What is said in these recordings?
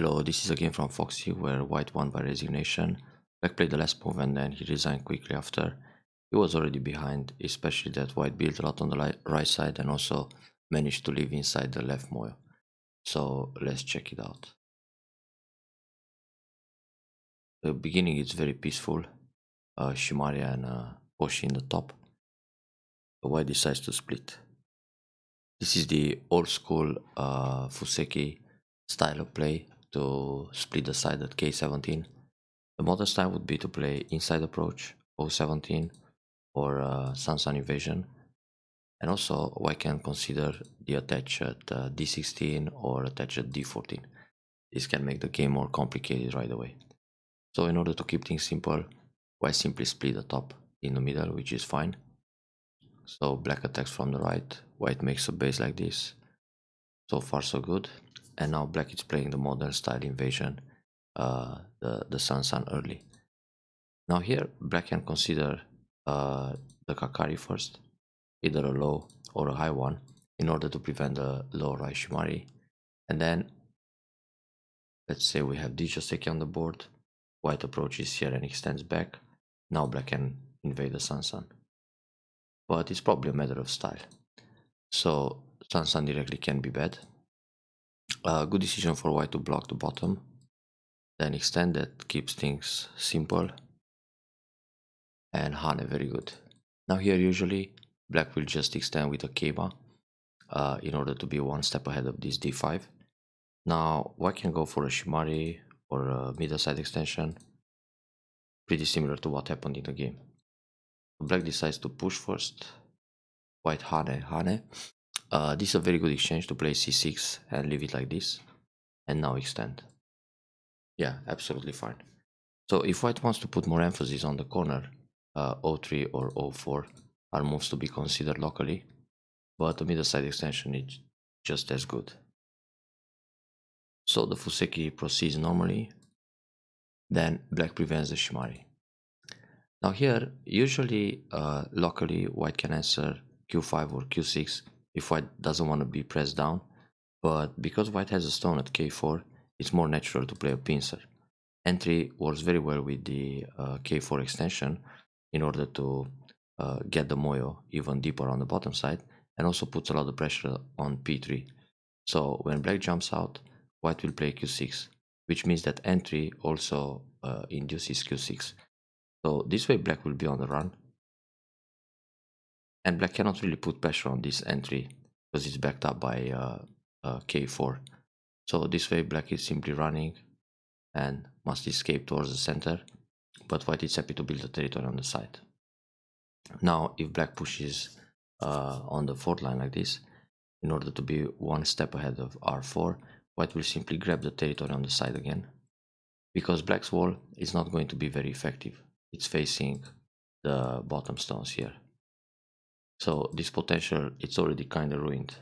Hello, this is a game from Foxxy where white won by resignation. Black played the last move and then he resigned quickly after. He was already behind, especially that white built a lot on the right side and also managed to live inside the left moil. So let's check it out. The beginning is very peaceful. Shimari and Hoshi in the top. The white decides to split. This is the old school Fuseki style of play to split the side at K17. The modern style would be to play inside approach, O17, or Sansan invasion. And also, white can consider the attach at D16 or attach at D14. This can make the game more complicated right away. So in order to keep things simple, white simply split the top in the middle, which is fine. So black attacks from the right, white makes a base like this. So far so good. And now black is playing the modern style invasion, the Sansan early. Now here black can consider the Kakari first, either a low or a high one, in order to prevent the low right Shimari. And then let's say we have Dijoseki on the board, white approaches here and extends back. Now black can invade the Sansan. But it's probably a matter of style. So Sansan directly can be bad. Good decision for white to block the bottom. Then extend, that keeps things simple. And Hane, very good. Now here usually black will just extend with a Keiba in order to be one step ahead of this D5. Now white can go for a Shimari or a middle side extension, pretty similar to what happened in the game. Black decides to push first, white Hane. This is a very good exchange to play C6 and leave it like this, and now extend. Yeah, absolutely fine. So if white wants to put more emphasis on the corner, O3 or O4 are moves to be considered locally, but the middle side extension is just as good. So the Fuseki proceeds normally, then black prevents the Shimari. Now here, usually locally white can answer Q5 or Q6 if white doesn't want to be pressed down, but because white has a stone at K4, it's more natural to play a pincer. Entry works very well with the K4 extension in order to get the moyo even deeper on the bottom side, and also puts a lot of pressure on P3. So when black jumps out, white will play Q6, which means that entry also induces Q6. So this way black will be on the run, and black cannot really put pressure on this entry because it's backed up by K4. So this way black is simply running and must escape towards the center, but white is happy to build a territory on the side. Now if black pushes on the fourth line like this, in order to be one step ahead of R4, white will simply grab the territory on the side again, because black's wall is not going to be very effective. It's facing the bottom stones here. So this potential, it's already kind of ruined.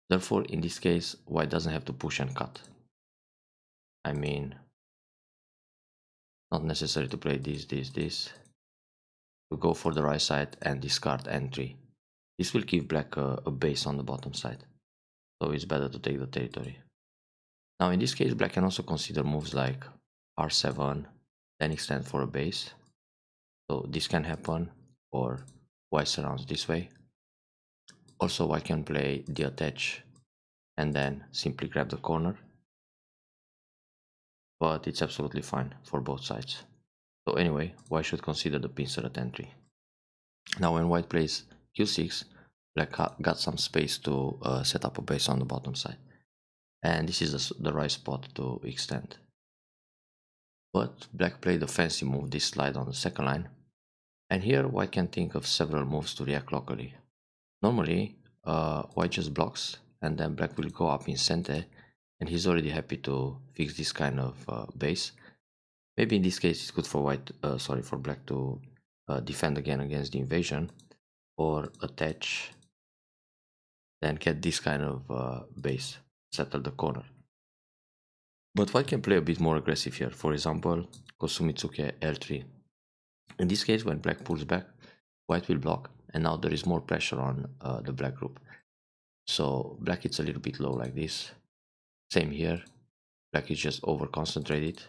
Therefore, in this case, white doesn't have to push and cut. I mean, not necessary to play this. To go for the right side and discard entry. This will give black a base on the bottom side. So it's better to take the territory. Now in this case, black can also consider moves like R7, then extend for a base. So this can happen, or white surrounds this way. Also white can play the attach and then simply grab the corner. But it's absolutely fine for both sides. So anyway, white should consider the pincer at entry. Now when white plays Q6, black got some space to set up a base on the bottom side. And this is the right spot to extend. But black played a fancy move, this slide on the second line. And here white can think of several moves to react locally. Normally, white just blocks and then black will go up in center, and he's already happy to fix this kind of base. Maybe in this case it's good for for black to defend again against the invasion, or attach, then get this kind of base, settle the corner. But white can play a bit more aggressive here. For example, Kosumitsuke L3. In this case, when black pulls back, white will block, and now there is more pressure on the black group. So black is a little bit low like this. Same here. Black is just over concentrated.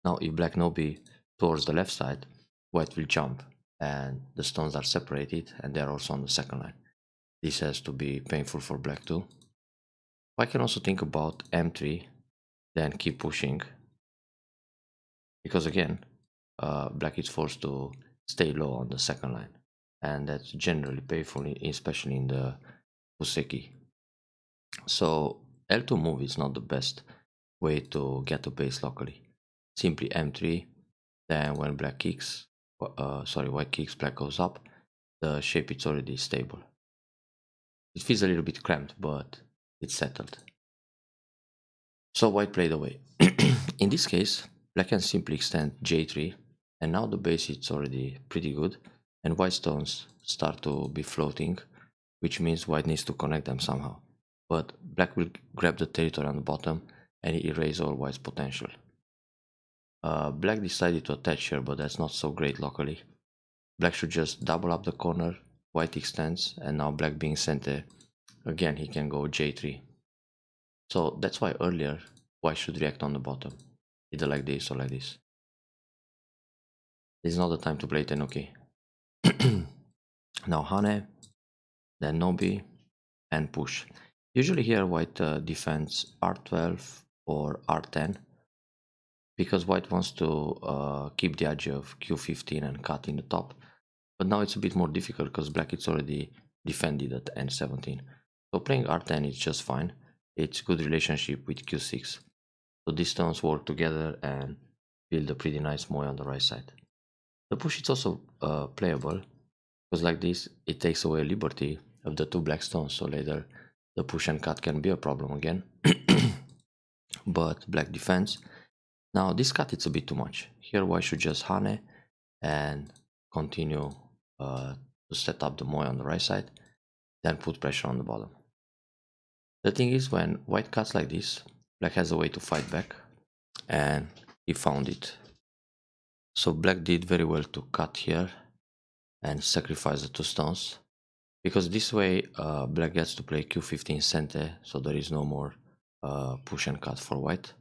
Now if black no b towards the left side, white will jump and the stones are separated and they are also on the second line. This has to be painful for black too. I can also think about m3, then keep pushing, because again, black is forced to stay low on the second line, and that's generally painful, especially in the Fuseki. So L2 move is not the best way to get a base locally. Simply m3, then when black kicks, white kicks, black goes up, the shape is already stable. It feels a little bit cramped, but it's settled. So white played away. In this case, black can simply extend j3, and now the base is already pretty good, and white stones start to be floating, which means white needs to connect them somehow. But black will grab the territory on the bottom and erase all white's potential. Black decided to attach here, but that's not so great locally. Black should just double up the corner, white extends, and now black being center, again he can go j3. So that's why earlier white should react on the bottom, either like this or like this. This is not the time to play tenuki. Now Hane, then Nobi, and push. Usually here white defends r12 or r10, because white wants to keep the edge of q15 and cut in the top. But now it's a bit more difficult because black is already defended at n17. So playing r10 is just fine. It's good relationship with q6. So these stones work together and build a pretty nice moe on the right side. The push is also playable, because like this it takes away liberty of the two black stones, so later the push and cut can be a problem again. But black defends. Now this cut is a bit too much. Here white should just hane and continue to set up the moe on the right side, then put pressure on the bottom. The thing is, when white cuts like this, black has a way to fight back, and he found it. So black did very well to cut here and sacrifice the two stones, because this way black gets to play q15 center, so there is no more push and cut for white.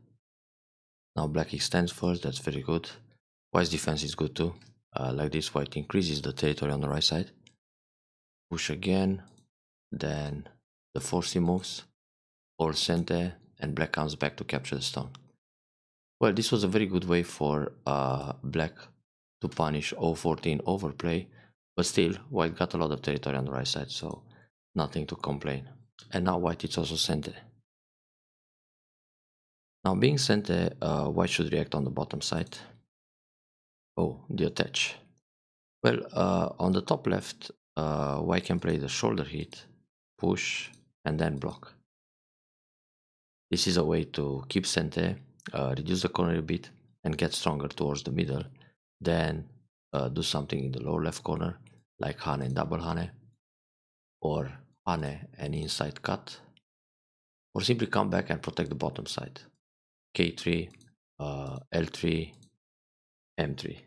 Now black extends first, that's very good. White's defense is good too. Like this, white increases the territory on the right side. Push again, then the Foxxy moves, or center, and black comes back to capture the stone. Well, this was a very good way for black to punish 014 overplay, but still, white got a lot of territory on the right side, so nothing to complain. And now white is also center. Now being center, white should react on the bottom side. Oh, the attach. Well, on the top left, white can play the shoulder hit, push, and then block. This is a way to keep center, reduce the corner a bit, and get stronger towards the middle. Then do something in the lower left corner, like hane and double hane, or hane and inside cut, or simply come back and protect the bottom side. K3, L3, M3.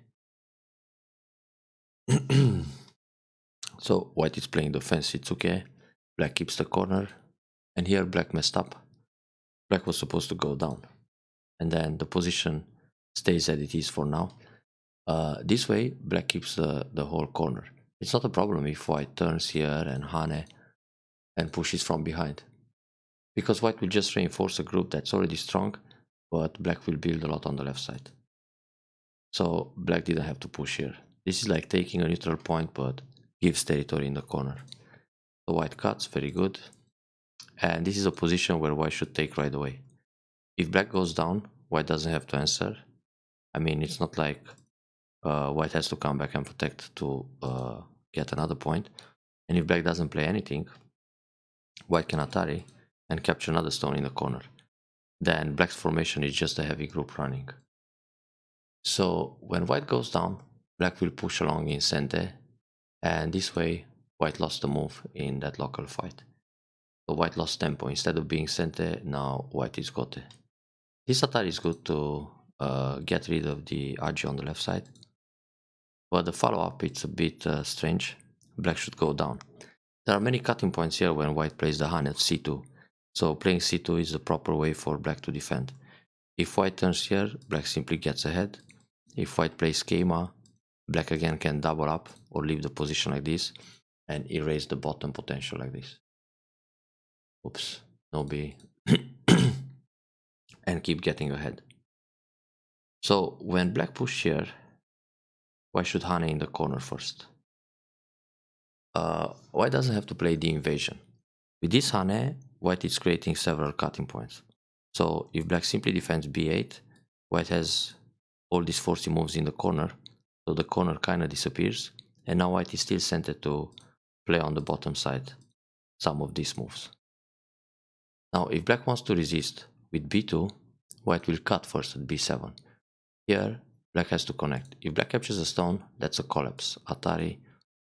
So white is playing the fence Itsuke, black keeps the corner, and here black messed up. Black was supposed to go down, and then the position stays as it is for now. This way black keeps the whole corner. It's not a problem if white turns here and hane and pushes from behind, because white will just reinforce a group that's already strong, but black will build a lot on the left side. So black didn't have to push here. This is like taking a neutral point but gives territory in the corner. So white cuts, very good. And this is a position where white should take right away. If black goes down, white doesn't have to answer. I mean, it's not like white has to come back and protect to get another point. And if black doesn't play anything, white can Atari and capture another stone in the corner. Then black's formation is just a heavy group running. So when white goes down, black will push along in center, and this way white lost the move in that local fight. So white lost tempo. Instead of being center, now white is gote. This Atari is good to get rid of the Agi on the left side, but the follow-up it's a bit strange. Black should go down. There are many cutting points here when white plays the Han at c2. So playing c2 is the proper way for black to defend. If white turns here, black simply gets ahead. If white plays schema, black again can double up or leave the position like this and erase the bottom potential like this. Oops, no b. And keep getting ahead. So when black push here, why should Hane in the corner first? White doesn't have to play the invasion. With this Hane, white is creating several cutting points. So if black simply defends b8, white has all these forcey moves in the corner, so the corner kind of disappears, and now white is still centered to play on the bottom side some of these moves. Now if black wants to resist with b2, white will cut first at b7. Here black has to connect. If black captures a stone, that's a collapse, Atari,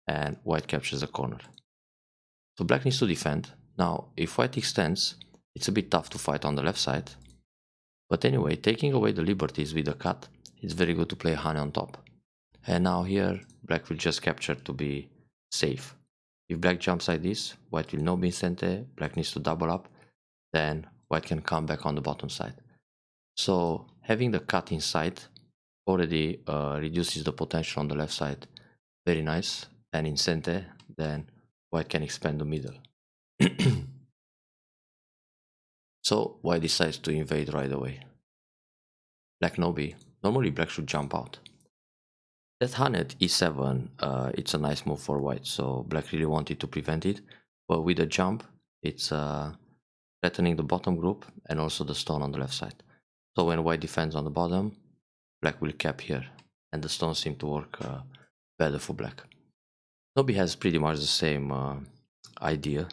and white captures a corner. So black needs to defend. Now if white extends, it's a bit tough to fight on the left side, but anyway, taking away the liberties with the cut, it's very good to play Hane on top. And now here black will just capture to be safe. If black jumps like this, white will not be in center, black needs to double up, then white can come back on the bottom side. So having the cut inside already reduces the potential on the left side. Very nice. And in center, then white can expand the middle. So white decides to invade right away. Black no b. Normally black should jump out. That Hane at e7, it's a nice move for white, so black really wanted to prevent it. But with a jump, it's threatening the bottom group and also the stone on the left side. So when white defends on the bottom, black will cap here, and the stones seem to work better for black. Nobi has pretty much the same idea.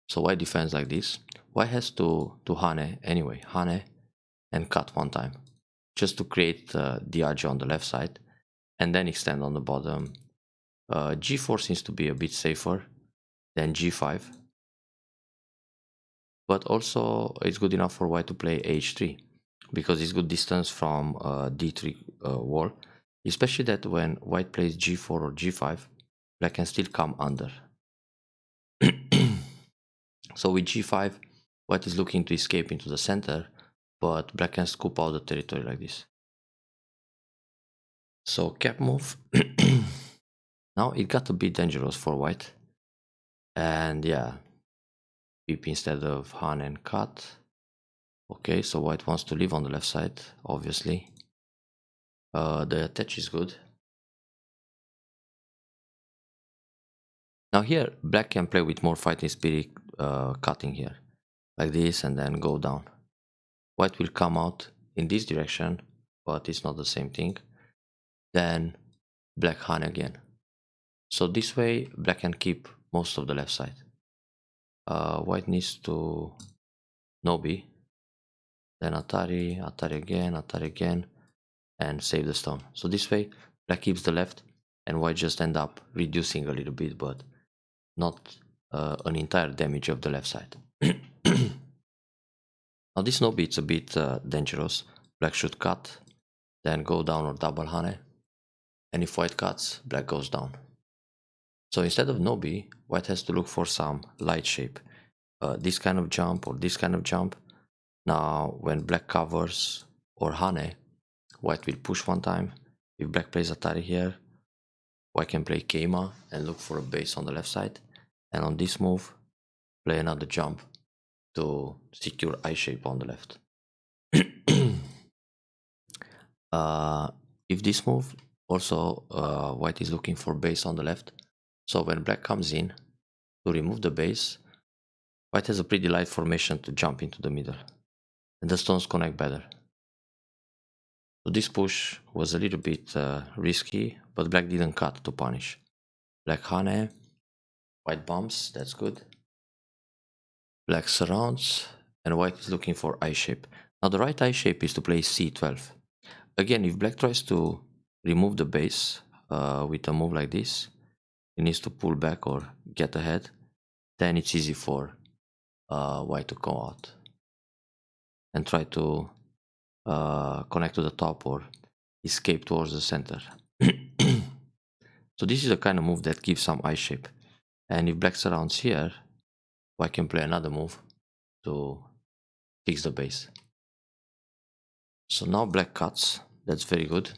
So white defends like this. White has to Hane anyway, Hane and cut one time, just to create the edge on the left side, and then extend on the bottom. G4 seems to be a bit safer than G5, but also it's good enough for white to play H3, because it's good distance from D3 wall, especially that when white plays G4 or G5, black can still come under. So with G5, white is looking to escape into the center, but black can scoop out the territory like this. So cap move. Now it got a bit dangerous for white, and yeah, pip instead of Hane and cut. Okay, so white wants to live on the left side, obviously. The attach is good. Now here, black can play with more fighting spirit, cutting here, like this, and then go down. White will come out in this direction, but it's not the same thing. Then black Hane again. So this way, black can keep most of the left side. White needs to Nobi, then Atari, Atari again, and save the stone. So this way, black keeps the left, and white just end up reducing a little bit, but not an entire damage of the left side. Now this Nobi, it's a bit dangerous. Black should cut, then go down or double Hane, and if white cuts, black goes down. So instead of Nobi, white has to look for some light shape. This kind of jump or this kind of jump. Now when black covers or Hane, white will push one time. If black plays Atari here, white can play Keima and look for a base on the left side. And on this move, play another jump to secure I shape on the left. If this move, also white is looking for base on the left. So when black comes in to remove the base, white has a pretty light formation to jump into the middle, and the stones connect better. So this push was a little bit risky, but black didn't cut to punish. Black Hane, white bumps, that's good. Black surrounds, and white is looking for I shape. Now the right I shape is to play C12. Again, if black tries to remove the base with a move like this, he needs to pull back or get ahead, then it's easy for white to go out and try to connect to the top or escape towards the center. So this is a kind of move that gives some I shape, and if black surrounds here, white can play another move to fix the base. So now black cuts, that's very good.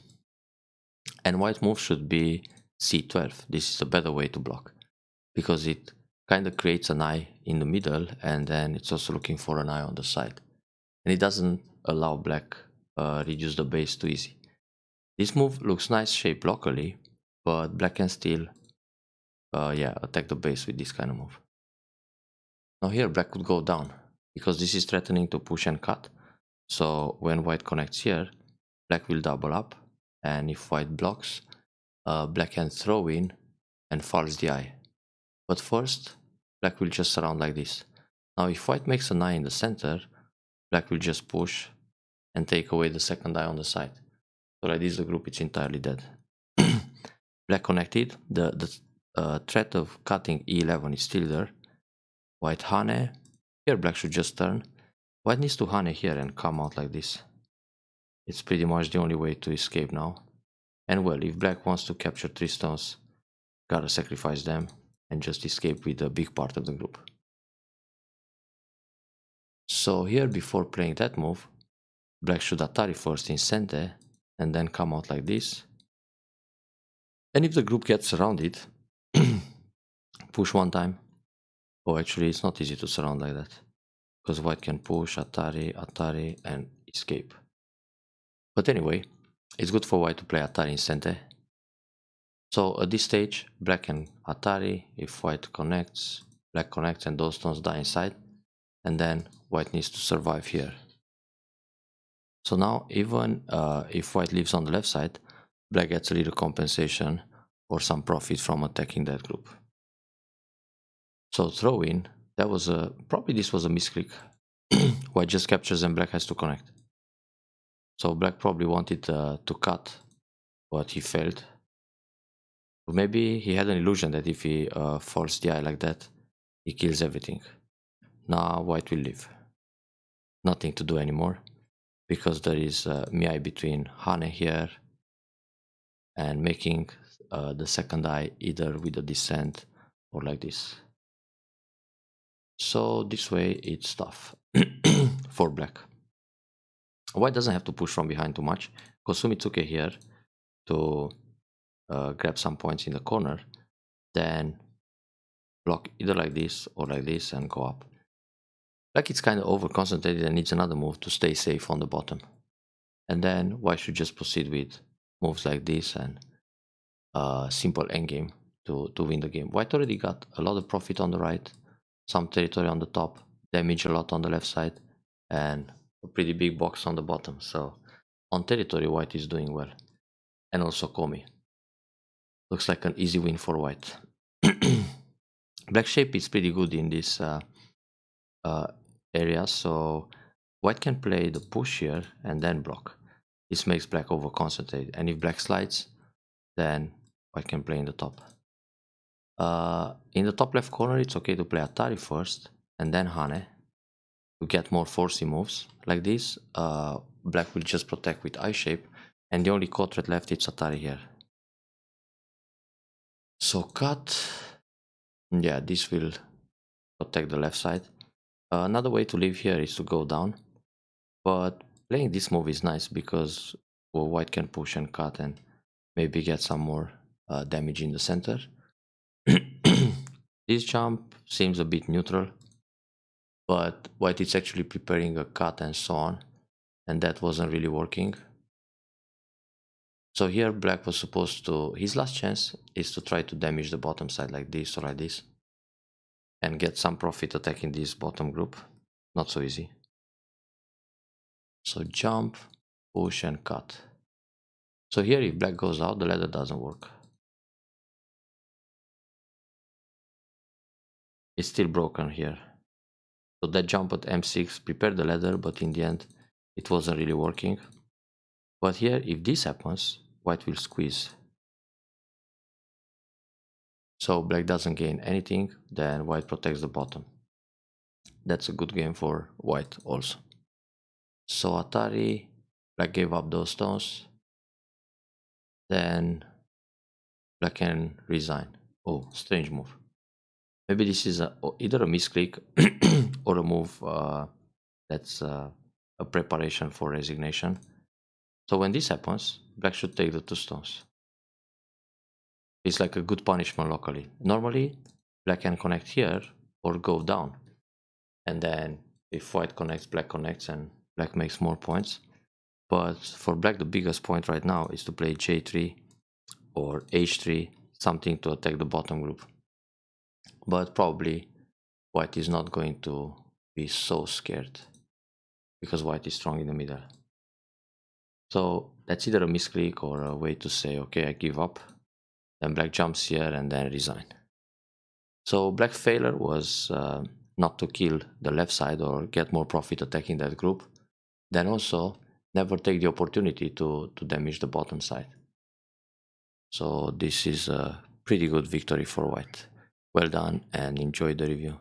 And white move should be c12. This is a better way to block, because it kind of creates an eye in the middle, and then it's also looking for an eye on the side. And it doesn't allow black reduce the base too easy. This move looks nice shape locally, but black can still attack the base with this kind of move. Now here black could go down, because this is threatening to push and cut. So when white connects here, black will double up, and if white blocks, black can throw in and false the eye. But first, black will just surround like this. Now if white makes an eye in the center, black will just push and take away the second eye on the side. So like this, the group is entirely dead. Black connected, the threat of cutting e11 is still there. White hane, here black should just turn. White needs to hane here and come out like this. It's pretty much the only way to escape now. And well, if black wants to capture 3 stones, gotta sacrifice them and just escape with a big part of the group. So here, before playing that move, black should Atari first in cente and then come out like this. And if the group gets surrounded, push one time. Oh, actually it's not easy to surround like that, because white can push, Atari, and escape. But anyway, it's good for white to play Atari in cente. So at this stage, black can Atari. If white connects, black connects and those stones die inside. And then white needs to survive here. So now, even if white leaves on the left side, black gets a little compensation or some profit from attacking that group. So throw in, that was probably this was a misclick. White just captures and black has to connect. So black probably wanted to cut, but he failed. Or maybe he had an illusion that if he falls the eye like that, he kills everything. Now white will leave. Nothing to do anymore, because there is miai between hane here and making the second eye either with a descent or like this. So this way it's tough for black. White doesn't have to push from behind too much. Kosumitsuke here to grab some points in the corner, then block either like this or like this and go up. Black it's kind of over concentrated and needs another move to stay safe on the bottom. And then white should just proceed with moves like this and simple endgame to win the game. White already got a lot of profit on the right, some territory on the top, damage a lot on the left side, and a pretty big box on the bottom. So on territory, white is doing well. And also Komi. Looks like an easy win for white. Black shape is pretty good in this area, so white can play the push here and then block. This makes black over concentrate, and if black slides, then white can play in the top. In the top left corner, it's okay to play Atari first and then hane to get more forcey moves. Like this, black will just protect with eye shape, and the only core threat left is Atari here. So cut, yeah, this will protect the left side. Another way to leave here is to go down, but playing this move is nice because white can push and cut and maybe get some more damage in the center. This jump seems a bit neutral, but white is actually preparing a cut and so on, and that wasn't really working. So here black was supposed to, his last chance is to try to damage the bottom side like this or like this and get some profit attacking this bottom group. Not so easy. So jump, push and cut. So here if black goes out, the ladder doesn't work. It's still broken here. So that jump at m6 prepared the ladder, but in the end it wasn't really working. But here if this happens, white will squeeze. So black doesn't gain anything, then white protects the bottom. That's a good game for white also. So Atari, black gave up those stones. Then black can resign. Oh, strange move. Maybe this is either a misclick or a move that's a preparation for resignation. So when this happens, black should take the two stones. It's like a good punishment locally. Normally, black can connect here or go down. And then if white connects, black connects, and black makes more points. But for black, the biggest point right now is to play J3 or H3, something to attack the bottom group. But probably white is not going to be so scared because white is strong in the middle. So that's either a misclick or a way to say, okay, I give up. Then black jumps here and then resign. So black failure was not to kill the left side or get more profit attacking that group. Then also never take the opportunity to damage the bottom side. So this is a pretty good victory for white. Well done and enjoy the review.